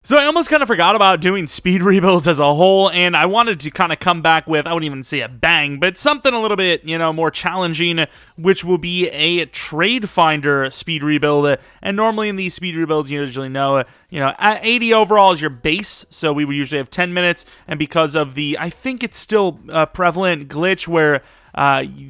So I almost kind of forgot about doing speed rebuilds as a whole, and I wanted to kind of come back with, I wouldn't even say a bang, but something a little bit, more challenging, which will be a trade finder speed rebuild. And normally in these speed rebuilds, you usually know, at 80 overall is your base, so we would usually have 10 minutes, and because of the, I think it's still a prevalent glitch where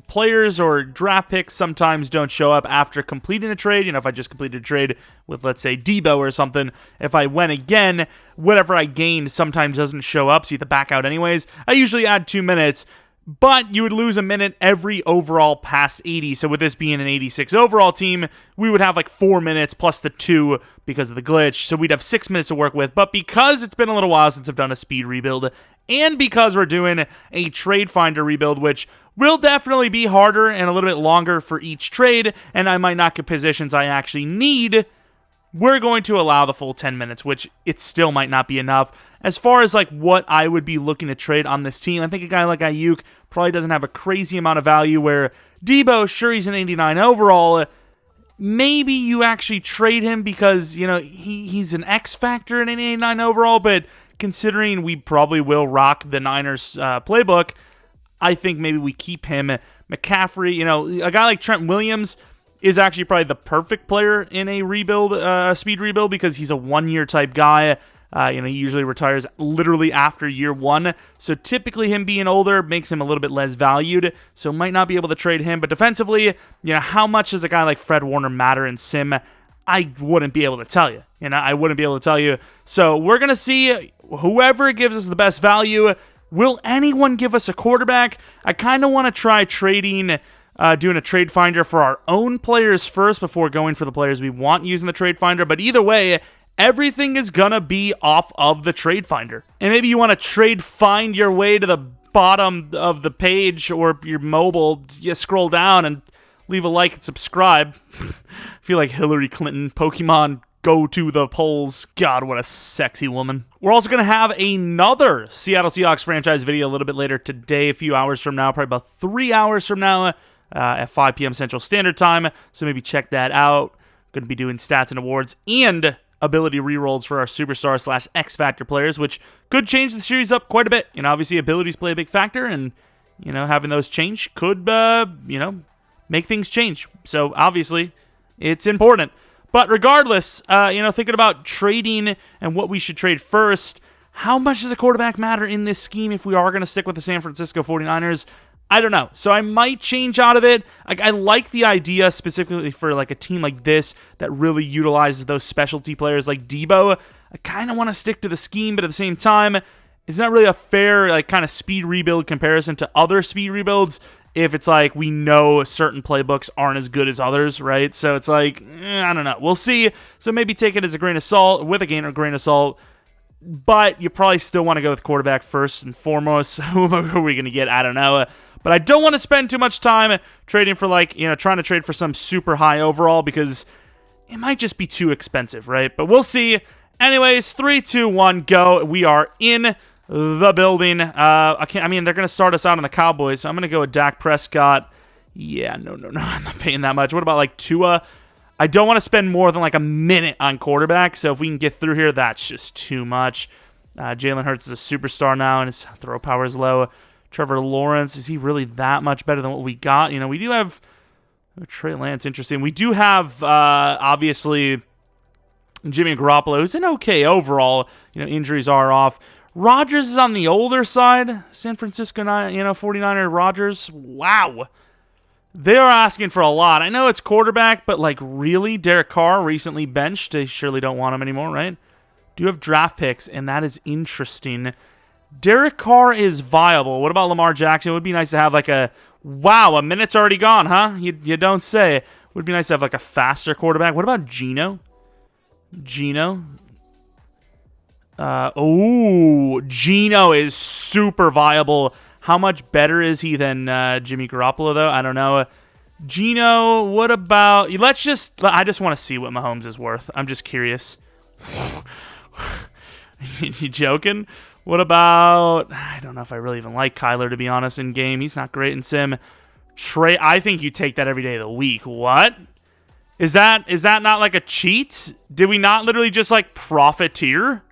players or draft picks sometimes don't show up after completing a trade. If I just completed a trade with, let's say, Debo or something, if I went again, whatever I gained sometimes doesn't show up, so you have to back out anyways. I usually add 2 minutes, but you would lose a minute every overall past 80. So with this being an 86 overall team, we would have like 4 minutes plus the 2 because of the glitch. So we'd have 6 minutes to work with. But because it's been a little while since I've done a speed rebuild, and because we're doing a trade finder rebuild, which will definitely be harder and a little bit longer for each trade, and I might not get positions I actually need, we're going to allow the full 10 minutes, which it still might not be enough. As far as like what I would be looking to trade on this team, I think a guy like Ayuk probably doesn't have a crazy amount of value, where Debo, sure, he's an 89 overall. Maybe you actually trade him because, he's an X factor in an 89 overall, but considering we probably will rock the Niners playbook, I think maybe we keep him. McCaffrey, a guy like Trent Williams is actually probably the perfect player in a rebuild, speed rebuild, because he's a one-year type guy. He usually retires literally after year 1. So typically him being older makes him a little bit less valued. So might not be able to trade him. But defensively, how much does a guy like Fred Warner matter in Sim? I wouldn't be able to tell you. I wouldn't be able to tell you. So we're going to see whoever gives us the best value. Will anyone give us a quarterback? I kind of want to try trading, doing a trade finder for our own players first before going for the players we want using the trade finder. But either way, everything is going to be off of the trade finder. And maybe you want to trade find your way to the bottom of the page or your mobile. You scroll down and leave a like and subscribe. I feel like Hillary Clinton, Pokemon, go to the polls. God, what a sexy woman. We're also going to have another Seattle Seahawks franchise video a little bit later today, a few hours from now, probably about 3 hours from now at 5 p.m. Central Standard Time. So maybe check that out. Going to be doing stats and awards and ability rerolls for our superstar / X Factor players, which could change the series up quite a bit. Obviously abilities play a big factor, and, having those change could, make things change. So obviously it's important. But regardless, thinking about trading and what we should trade first, how much does a quarterback matter in this scheme if we are going to stick with the San Francisco 49ers? I don't know. So I might change out of it. I like the idea specifically for like a team like this that really utilizes those specialty players like Debo. I kind of want to stick to the scheme, but at the same time, it's not really a fair kind of speed rebuild comparison to other speed rebuilds if it's like we know certain playbooks aren't as good as others, right? So it's like, I don't know. We'll see. So maybe take it as a grain of salt, with a grain of salt. But you probably still want to go with quarterback first and foremost. Who are we going to get? I don't know. But I don't want to spend too much time trading for trying to trade for some super high overall, because it might just be too expensive, right? But we'll see. Anyways, 3, 2, 1, go. We are in the building. They're going to start us out on the Cowboys, so I'm going to go with Dak Prescott. Yeah, no, I'm not paying that much. What about Tua? I don't want to spend more than a minute on quarterback, so if we can get through here, that's just too much. Jalen Hurts is a superstar now, and his throw power is low. Trevor Lawrence, is he really that much better than what we got? We do have Trey Lance, interesting. We do have, obviously, Jimmy Garoppolo, who's an okay overall. Injuries are off. Rodgers is on the older side. San Francisco, 49er Rodgers. Wow. They are asking for a lot. I know it's quarterback, but really? Derek Carr recently benched. They surely don't want him anymore, right? Do have draft picks, and that is interesting. Derek Carr is viable. What about Lamar Jackson? It would be nice to have a minute's already gone, huh? You don't say. It would be nice to have a faster quarterback. What about Geno? Geno is super viable. How much better is he than Jimmy Garoppolo, though? I don't know. Geno, what about... I just want to see what Mahomes is worth. I'm just curious. You joking? What about... I don't know if I really even like Kyler, to be honest, in game. He's not great in sim. Trey, I think you take that every day of the week. What? Is that not a cheat? Did we not literally just profiteer?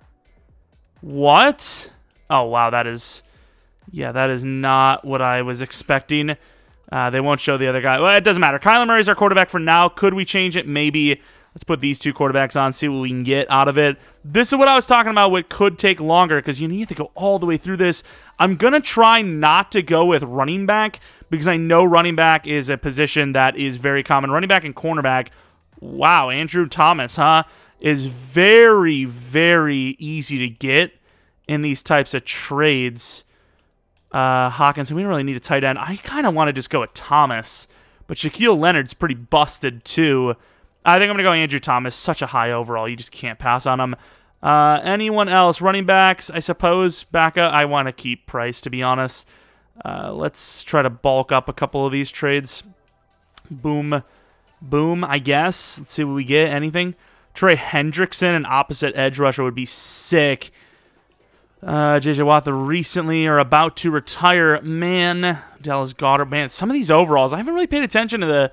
What? Oh, wow, that is... Yeah, that is not what I was expecting. They won't show the other guy. Well, it doesn't matter. Kyler Murray's our quarterback for now. Could we change it? Maybe. Let's put these two quarterbacks on, see what we can get out of it. This is what I was talking about, what could take longer, because you need to go all the way through this. I'm going to try not to go with running back, because I know running back is a position that is very common. Running back and cornerback, wow, Andrew Thomas, huh, is very, very easy to get in these types of trades. Hawkins, we don't really need a tight end. I kind of want to just go with Thomas, but Shaquille Leonard's pretty busted too. I think I'm going to go Andrew Thomas. Such a high overall. You just can't pass on him. Anyone else? Running backs, I suppose. Backup, I want to keep Price, to be honest. Let's try to bulk up a couple of these trades. Boom. Boom, I guess. Let's see what we get. Anything? Trey Hendrickson, an opposite edge rusher, would be sick. J.J. Watt, the recently or about to retire man. Dallas Goedert, man. Some of these overalls, I haven't really paid attention to the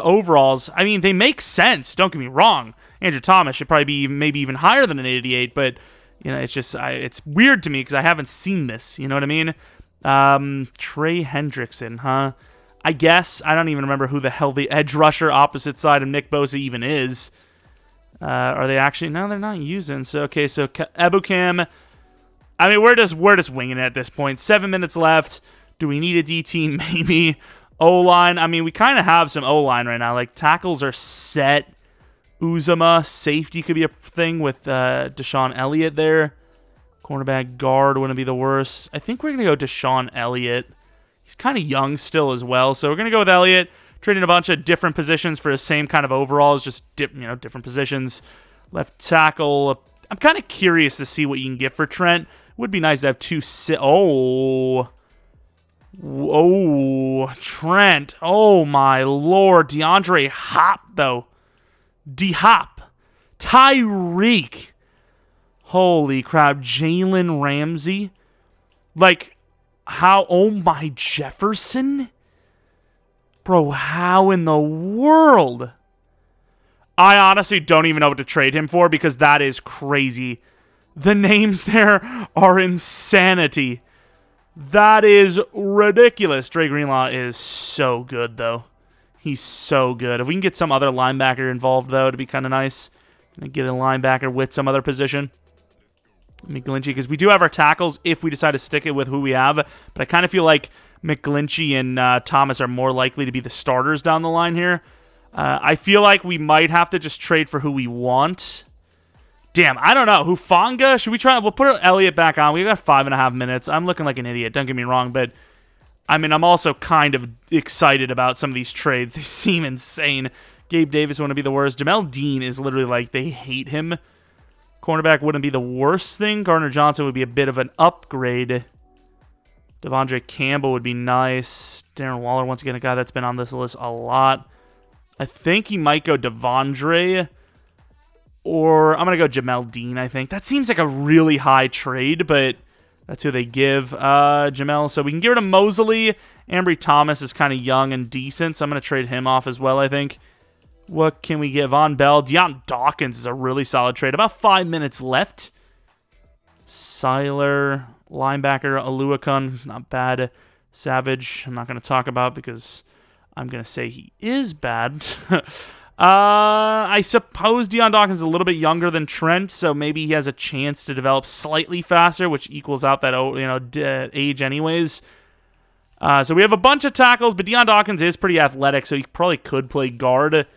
overalls. I mean, they make sense. Don't get me wrong. Andrew Thomas should probably be maybe even higher than an 88, but it's just it's weird to me because I haven't seen this. You know what I mean? Trey Hendrickson, huh? I guess I don't even remember who the hell the edge rusher opposite side of Nick Bosa even is. Are they actually? No, they're not using. So okay, so Ebukam. I mean, we're just winging it at this point. 7 minutes left. Do we need a DT? Maybe. O-line. I mean, we kind of have some O-line right now. Like, tackles are set. Uzama. Safety could be a thing with Deshaun Elliott there. Cornerback guard wouldn't be the worst. I think we're going to go Deshaun Elliott. He's kind of young still as well. So we're going to go with Elliott. Trading a bunch of different positions for the same kind of overalls. Just, different positions. Left tackle. I'm kind of curious to see what you can get for Trent. Would be nice to have two... Oh, Trent. Oh, my Lord. DeAndre Hop, though. D-Hop. Tyreek. Holy crap. Jalen Ramsey. Like, how... Oh, my Jefferson? Bro, how in the world? I honestly don't even know what to trade him for because that is crazy. The names there are insanity. That is ridiculous. Dre Greenlaw is so good, though. He's so good. If we can get some other linebacker involved, though, it'd be kind of nice. Get a linebacker with some other position. McGlinchey, because we do have our tackles if we decide to stick it with who we have. But I kind of feel like McGlinchey and Thomas are more likely to be the starters down the line here. I feel like we might have to just trade for who we want. Damn, I don't know. Hufanga? Should we try? We'll put Elliott back on. We've got 5.5 minutes. I'm looking like an idiot. Don't get me wrong, but I mean, I'm also kind of excited about some of these trades. They seem insane. Gabe Davis wouldn't be the worst. Jamel Dean is literally like they hate him. Cornerback wouldn't be the worst thing. Gardner Johnson would be a bit of an upgrade. Devondre Campbell would be nice. Darren Waller, once again, a guy that's been on this list a lot. I think he might go Devondre. Or I'm going to go Jamel Dean, I think. That seems like a really high trade, but that's who they give. Jamel. So we can get rid of Mosley. Ambry Thomas is kind of young and decent, so I'm going to trade him off as well, I think. What can we get? Von Bell. Deion Dawkins is a really solid trade. About 5 minutes left. Seiler. Linebacker. Aluakun, who's not bad. Savage, I'm not going to talk about because I'm going to say he is bad. I suppose Deion Dawkins is a little bit younger than Trent, so maybe he has a chance to develop slightly faster, which equals out that age anyways. So we have a bunch of tackles, but Deion Dawkins is pretty athletic, so he probably could play guard.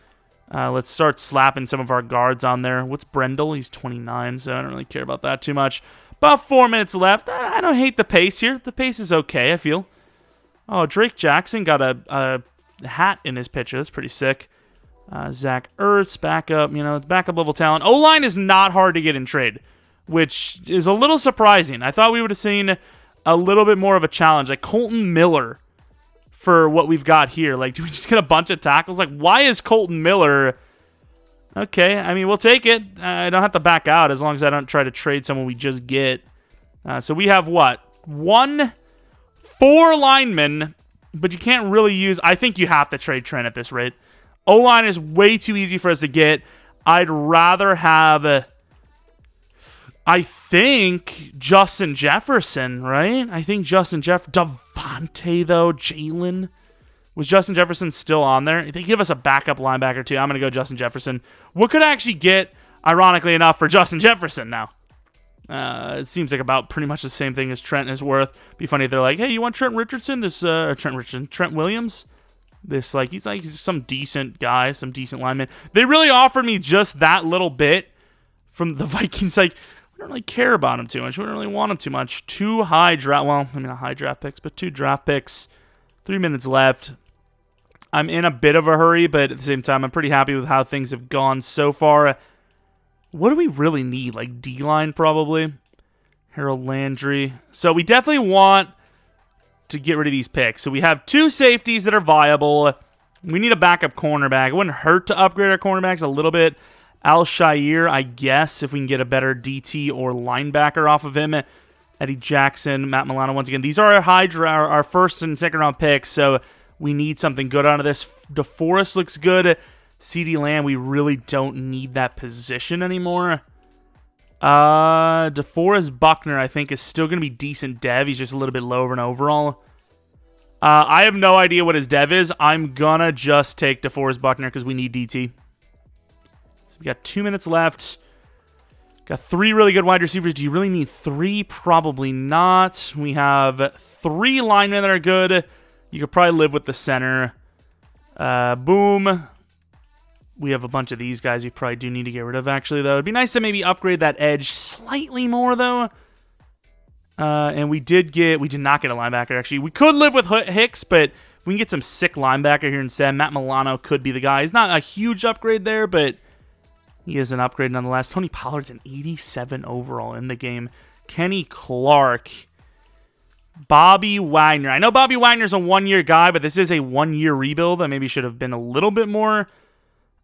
Let's start slapping some of our guards on there. What's Brendel? He's 29, so I don't really care about that too much. About 4 minutes left. I don't hate the pace here. The pace is okay, I feel. Oh, Drake Jackson got a hat in his picture. That's pretty sick. Zach Ertz, backup, backup level talent. O-line is not hard to get in trade, which is a little surprising. I thought we would have seen a little bit more of a challenge, like Colton Miller for what we've got here. Like, do we just get a bunch of tackles? Like, why is Colton Miller... Okay, I mean, we'll take it. I don't have to back out as long as I don't try to trade someone we just get. So we have what? 4 linemen, but you can't really use... I think you have to trade Trent at this rate. O-line is way too easy for us to get. I'd rather have I think Justin Jefferson, right? I think Justin Devontae, though. Jalen. Was Justin Jefferson still on there? They give us a backup linebacker, too. I'm going to go Justin Jefferson. What could I actually get, ironically enough, for Justin Jefferson now? It seems like about pretty much the same thing as Trent is worth. Be funny if they're like, hey, you want Trent Williams? He's some decent guy, some decent lineman. They really offered me just that little bit from the Vikings. Like, we don't really care about him too much. We don't really want him too much. Not high draft picks, but 2 draft picks. 3 minutes left. I'm in a bit of a hurry, but at the same time, I'm pretty happy with how things have gone so far. What do we really need? Like D-line, probably. Harold Landry. So we definitely want to get rid of these picks. So we have 2 safeties that are viable. We need a backup cornerback. It wouldn't hurt to upgrade our cornerbacks a little bit. Al-Shaair, I guess, if we can get a better DT or linebacker off of him. Eddie Jackson, Matt Milano, once again. These are our first and second round picks, so we need something good out of this. DeForest looks good. CeeDee Lamb, we really don't need that position anymore. DeForest Buckner, I think, is still going to be decent dev. He's just a little bit lower in overall. I have no idea what his dev is. I'm going to just take DeForest Buckner because we need DT. So we got 2 minutes left. Got 3 really good wide receivers. Do you really need 3? Probably not. We have 3 linemen that are good. You could probably live with the center. Boom. We have a bunch of these guys we probably do need to get rid of, actually, though. It'd be nice to maybe upgrade that edge slightly more, though. And we did not get a linebacker, actually. We could live with Hicks, but if we can get some sick linebacker here instead, Matt Milano could be the guy. He's not a huge upgrade there, but he is an upgrade nonetheless. Tony Pollard's an 87 overall in the game. Kenny Clark. Bobby Wagner. I know Bobby Wagner's a 1-year guy, but this is a 1-year rebuild. I maybe should have been a little bit more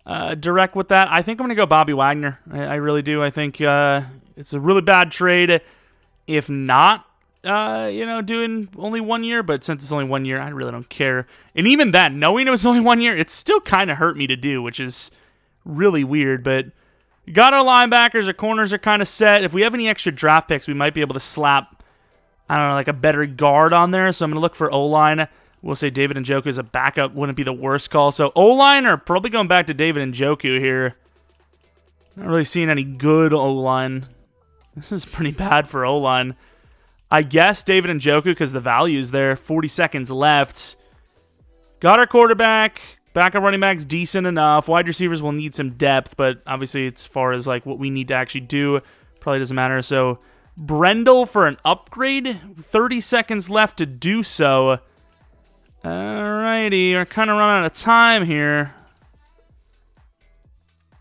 direct with that. I think I'm going to go Bobby Wagner. I really do. I think it's a really bad trade if not, doing only 1 year. But since it's only 1 year, I really don't care. And even then, knowing it was only 1 year, it still kind of hurt me to do, which is really weird. But we got our linebackers. Our corners are kind of set. If we have any extra draft picks, we might be able to slap, I don't know, like a better guard on there. So I'm going to look for O-line. We'll say David Njoku as a backup wouldn't be the worst call. So O-line, or probably going back to David Njoku here. Not really seeing any good O-line. This is pretty bad for O-line. I guess David Njoku because the value's there. 40 seconds left. Got our quarterback. Backup running back's decent enough. Wide receivers will need some depth, but obviously as far as like what we need to actually do, probably doesn't matter. So Brendel for an upgrade. 30 seconds left to do so. Alrighty, we're kind of running out of time here.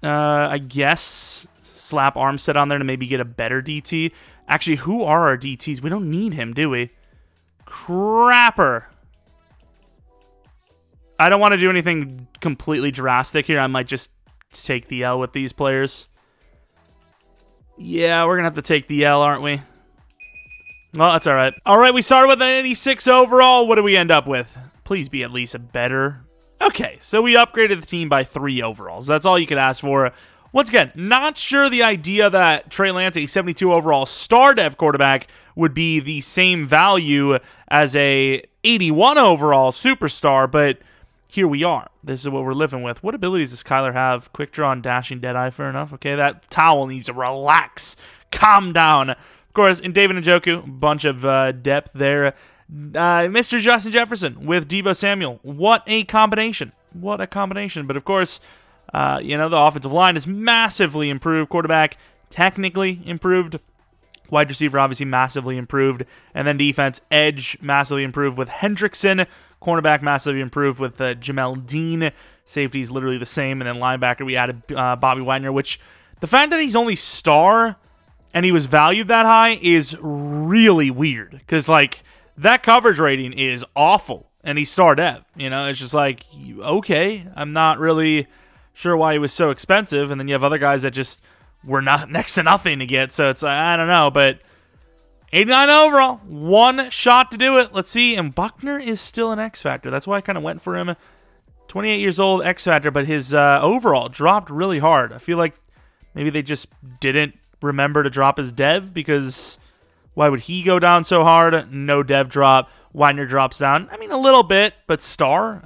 I guess slap Armstead on there to maybe get a better DT. Actually, who are our DTs? We don't need him, do we? Crapper. I don't want to do anything completely drastic here. I might just take the L with these players. Yeah, we're going to have to take the L, aren't we? Well, that's all right. All right, we started with an 86 overall. What do we end up with? Please be at least a better. Okay, so we upgraded the team by 3 overalls. That's all you could ask for. Once again, not sure the idea that Trey Lance, a 72 overall star dev quarterback, would be the same value as a 81 overall superstar, but here we are. This is what we're living with. What abilities does Kyler have? Quick draw and dashing Deadeye, fair enough. Okay, that towel needs to relax. Calm down. Of course, in David Njoku, a bunch of depth there. Mr. Justin Jefferson with Deebo Samuel. What a combination. What a combination. But of course, the offensive line is massively improved. Quarterback technically improved. Wide receiver obviously massively improved. And then defense, edge massively improved with Hendrickson. Cornerback massively improved with Jamel Dean. Safety is literally the same. And then linebacker, we added Bobby Wagner, which the fact that he's only star and he was valued that high is really weird. Because, that coverage rating is awful. And he's star dev. It's just like, okay, I'm not really sure why he was so expensive. And then you have other guys that just were not next to nothing to get. So it's like, I don't know. But 89 overall. 1 shot to do it. Let's see. And Buckner is still an X Factor. That's why I kind of went for him. 28 years old, X Factor. But his overall dropped really hard. I feel like maybe they just didn't remember to drop his dev, because why would he go down so hard? No dev drop. Widener drops down. I mean, a little bit, but star.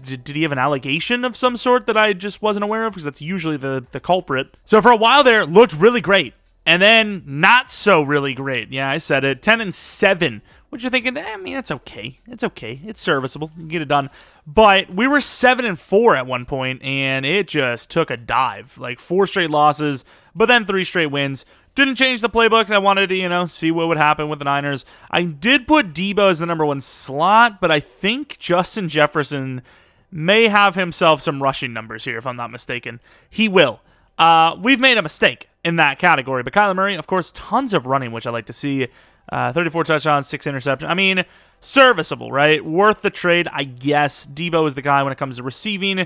Did he have an allegation of some sort that I just wasn't aware of? Because that's usually the culprit. So for a while there, looked really great. And then not so really great. Yeah, I said it. 10-7. Which you're thinking, I mean, it's okay. It's okay. It's serviceable. You can get it done. But we were 7-4 at one point, and it just took a dive. Like 4 straight losses, but then 3 straight wins. Didn't change the playbook. I wanted to, see what would happen with the Niners. I did put Debo as the number 1 slot, but I think Justin Jefferson may have himself some rushing numbers here, if I'm not mistaken. He will. We've made a mistake in that category, but Kyler Murray, of course, tons of running, which I like to see. 34 touchdowns, 6 interceptions. I mean, serviceable, right? Worth the trade, I guess. Debo is the guy when it comes to receiving.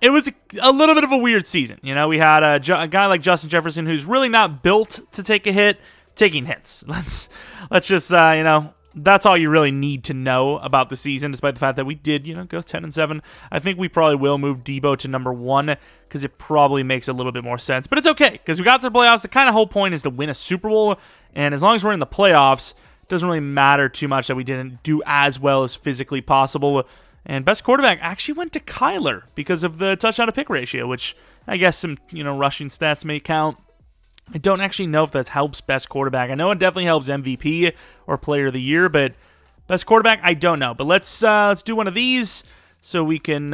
It was a little bit of a weird season. We had a guy like Justin Jefferson who's really not built to take a hit, taking hits. Let's just, that's all you really need to know about the season, despite the fact that we did, go 10-7. I think we probably will move Debo to number 1 because it probably makes a little bit more sense. But it's okay because we got to the playoffs. The kind of whole point is to win a Super Bowl, and as long as we're in the playoffs, it doesn't really matter too much that we didn't do as well as physically possible. And best quarterback actually went to Kyler because of the touchdown to pick ratio, which I guess some, rushing stats may count. I don't actually know if that helps best quarterback. I know it definitely helps MVP or player of the year, but best quarterback, I don't know. But let's do one of these so we can,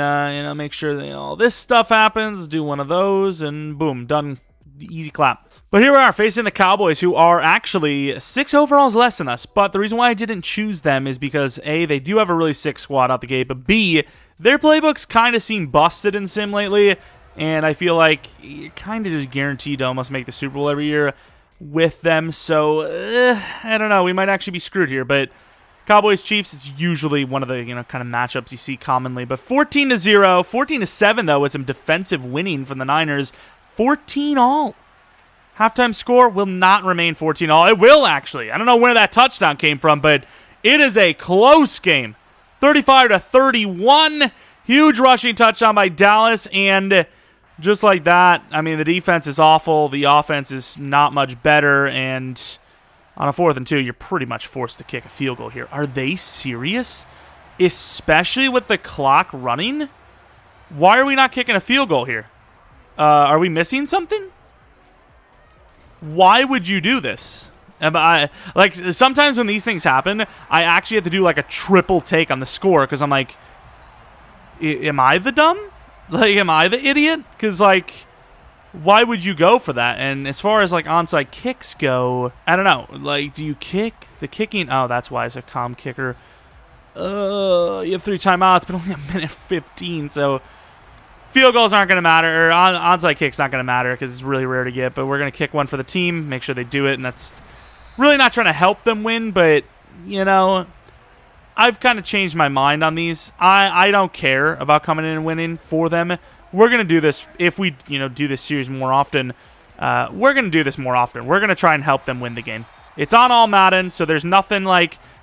make sure that all this stuff happens. Do one of those and boom, done. Easy clap. But here we are facing the Cowboys, who are actually 6 overalls less than us. But the reason why I didn't choose them is because, A, they do have a really sick squad out the gate, but B, their playbooks kind of seem busted in Sim lately, and I feel like you're kind of just guaranteed to almost make the Super Bowl every year with them. So, I don't know. We might actually be screwed here, but Cowboys-Chiefs, it's usually one of the kind of matchups you see commonly. But 14-0, 14-7, though, with some defensive winning from the Niners. 14-all. Halftime score will not remain 14-all. It will, actually. I don't know where that touchdown came from, but it is a close game. 35-31. Huge rushing touchdown by Dallas, and just like that, I mean, the defense is awful. The offense is not much better, and on a 4th and 2, you're pretty much forced to kick a field goal here. Are they serious? Especially with the clock running? Why are we not kicking a field goal here? Are we missing something? Why would you do this? Sometimes when these things happen, I actually have to do like a triple take on the score because I'm like, am I the dumb? Am I the idiot? Because, why would you go for that? And as far as, onside kicks go, I don't know. Do you kick? The kicking, oh, that's why it's a calm kicker. You have 3 timeouts, but only a minute 15, so field goals aren't going to matter, or onside kicks not going to matter because it's really rare to get, but we're going to kick one for the team, make sure they do it, and that's really not trying to help them win, but, I've kind of changed my mind on these. I don't care about coming in and winning for them. We're going to do this, if we, do this series more often, we're going to do this more often. We're going to try and help them win the game. It's on all Madden, so there's nothing,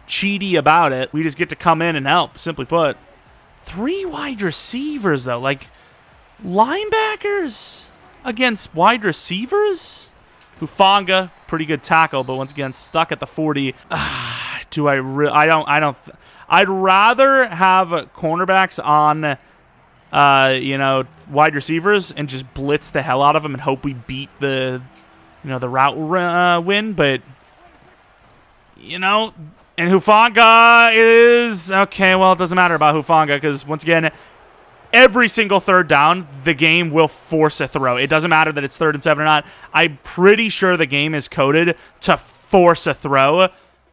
cheaty about it. We just get to come in and help, simply put. 3 wide receivers, though. Linebackers against wide receivers? Hufanga, pretty good tackle, but once again, stuck at the 40. I'd rather have cornerbacks on, wide receivers and just blitz the hell out of them and hope we beat the route win. But, and Hufanga is, okay, well, it doesn't matter about Hufanga because, once again, every single 3rd down, the game will force a throw. It doesn't matter that it's 3rd and 7 or not. I'm pretty sure the game is coded to force a throw,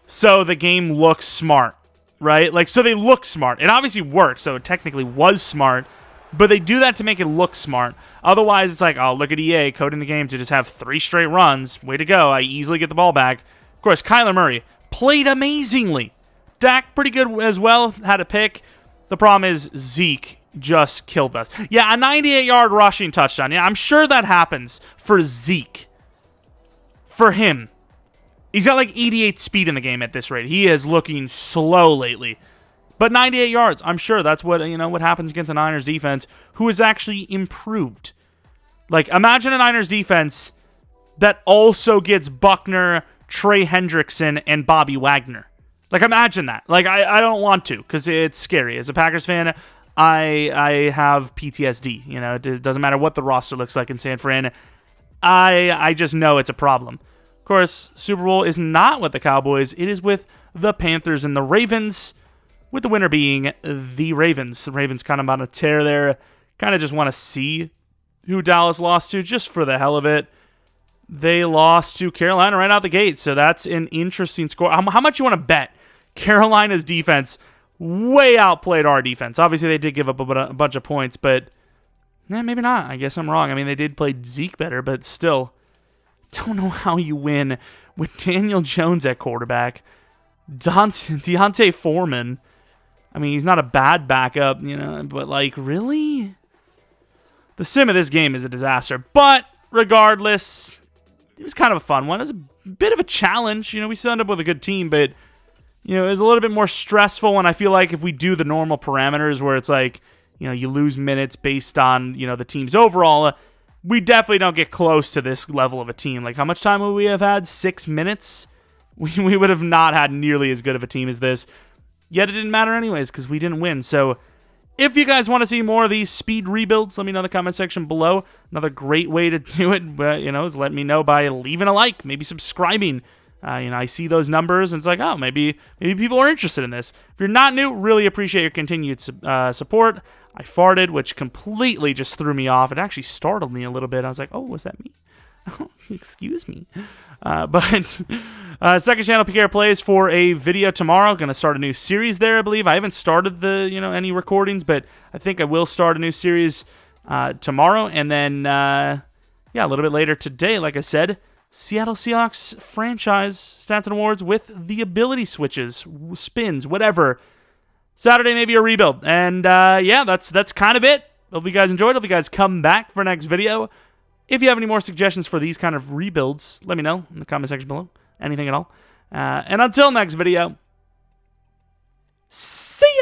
so the game looks smart, right? So they look smart. It obviously worked, so it technically was smart, but they do that to make it look smart. Otherwise, it's oh, look at EA coding the game to just have 3 straight runs. Way to go. I easily get the ball back. Of course, Kyler Murray played amazingly. Dak, pretty good as well, had a pick. The problem is Zeke just killed us. Yeah, a 98-yard rushing touchdown. Yeah, I'm sure that happens for Zeke. For him. He's got 88 speed in the game at this rate. He is looking slow lately. But 98 yards, I'm sure that's what, what happens against a Niners defense who is actually improved. Imagine a Niners defense that also gets Buckner, Trey Hendrickson, and Bobby Wagner. Like, imagine that. Like, I don't want to, because it's scary. As a Packers fan, I have PTSD. You know, it doesn't matter what the roster looks like in San Fran. I just know it's a problem. Of course, Super Bowl is not with the Cowboys. It is with the Panthers and the Ravens, with the winner being the Ravens. The Ravens kind of on a tear there. Kind of just want to see who Dallas lost to, just for the hell of it. They lost to Carolina right out the gate, so that's an interesting score. How much you want to bet Carolina's defense way outplayed our defense? Obviously, they did give up a bunch of points, but maybe not. I guess I'm wrong. I mean, they did play Zeke better, but still, don't know how you win with Daniel Jones at quarterback. Deontay Foreman, I mean, he's not a bad backup, you know, but like, really? The sim of this game is a disaster, but regardless, it was kind of a fun one. It was a bit of a challenge. You know, we still ended up with a good team, but, you know, it was a little bit more stressful, and I feel like if we do the normal parameters where it's like, you know, you lose minutes based on, you know, the team's overall, we definitely don't get close to this level of a team. Like, how much time would we have had? 6 minutes? We would have not had nearly as good of a team as this. Yet it didn't matter anyways, because we didn't win. So, if you guys want to see more of these speed rebuilds, let me know in the comment section below. Another great way to do it, you know, is let me know by leaving a like, maybe subscribing. You know, I see those numbers, and it's like, oh, maybe people are interested in this. If you're not new, really appreciate your continued support. I farted, which completely just threw me off. It actually startled me a little bit. I was like, oh, was that me? Oh, excuse me. But second channel, Pkr Plays, for a video tomorrow. Going to start a new series there, I believe. I haven't started any recordings, but I think I will start a new series tomorrow. And then, a little bit later today, like I said, Seattle Seahawks franchise stats and awards with the ability switches, spins, whatever. Saturday, maybe a rebuild. And, that's kind of it. Hope you guys enjoyed. Hope you guys come back for next video. If you have any more suggestions for these kind of rebuilds, let me know in the comment section below. Anything at all. And until next video, see ya!